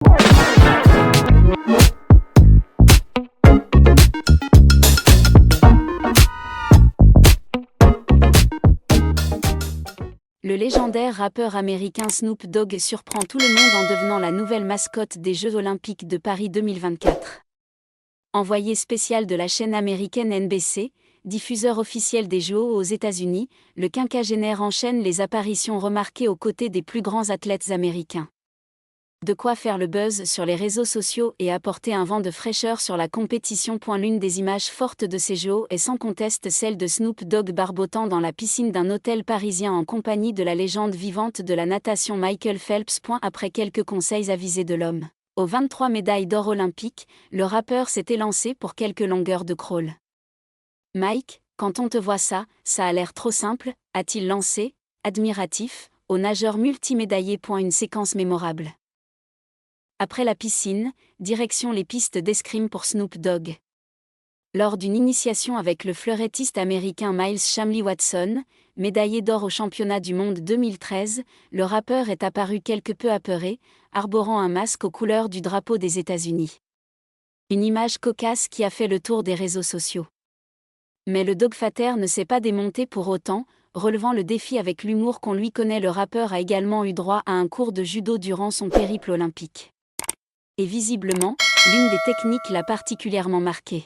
Le légendaire rappeur américain Snoop Dogg surprend tout le monde en devenant la nouvelle mascotte des Jeux Olympiques de Paris 2024. Envoyé spécial de la chaîne américaine NBC, diffuseur officiel des Jeux aux États-Unis, le quinquagénaire enchaîne les apparitions remarquées aux côtés des plus grands athlètes américains. De quoi faire le buzz sur les réseaux sociaux et apporter un vent de fraîcheur sur la compétition. L'une des images fortes de ces Jeux est sans conteste celle de Snoop Dogg barbotant dans la piscine d'un hôtel parisien en compagnie de la légende vivante de la natation Michael Phelps. Après quelques conseils avisés de l'homme aux 23 médailles d'or olympiques, le rappeur s'est élancé pour quelques longueurs de crawl. Mike, quand on te voit ça a l'air trop simple, a-t-il lancé, admiratif, au nageur multimédaillé. Une séquence mémorable. Après la piscine, direction les pistes d'escrime pour Snoop Dogg. Lors d'une initiation avec le fleurettiste américain Miles Chamley Watson, médaillé d'or au championnat du monde 2013, le rappeur est apparu quelque peu apeuré, arborant un masque aux couleurs du drapeau des États-Unis. Une image cocasse qui a fait le tour des réseaux sociaux. Mais le dogfater ne s'est pas démonté pour autant, relevant le défi avec l'humour qu'on lui connaît. Le rappeur a également eu droit à un cours de judo durant son périple olympique. Et visiblement, l'une des techniques l'a particulièrement marqué.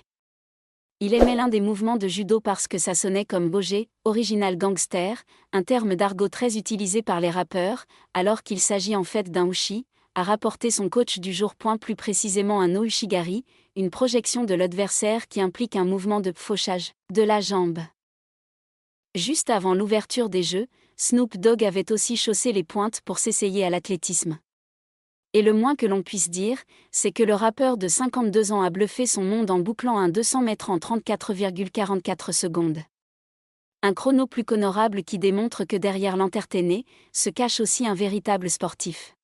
Il aimait l'un des mouvements de judo parce que ça sonnait comme Bojé, original gangster, un terme d'argot très utilisé par les rappeurs, alors qu'il s'agit en fait d'un uchi, a rapporté son coach du jour. Plus précisément un no-ushigari, une projection de l'adversaire qui implique un mouvement de fauchage de la jambe. Juste avant l'ouverture des Jeux, Snoop Dogg avait aussi chaussé les pointes pour s'essayer à l'athlétisme. Et le moins que l'on puisse dire, c'est que le rappeur de 52 ans a bluffé son monde en bouclant un 200 mètres en 34,44 secondes. Un chrono plus qu'honorable qui démontre que derrière l'entertainer, se cache aussi un véritable sportif.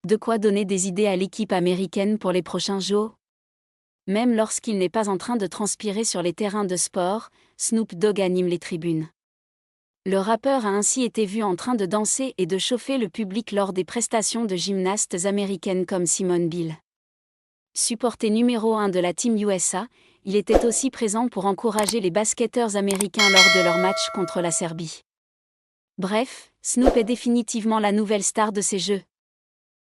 De quoi donner des idées à l'équipe américaine pour les prochains Jeux. Même lorsqu'il n'est pas en train de transpirer sur les terrains de sport, Snoop Dogg anime les tribunes. Le rappeur a ainsi été vu en train de danser et de chauffer le public lors des prestations de gymnastes américaines comme Simone Biles. Supporter numéro 1 de la Team USA, il était aussi présent pour encourager les basketteurs américains lors de leur match contre la Serbie. Bref, Snoop est définitivement la nouvelle star de ces Jeux.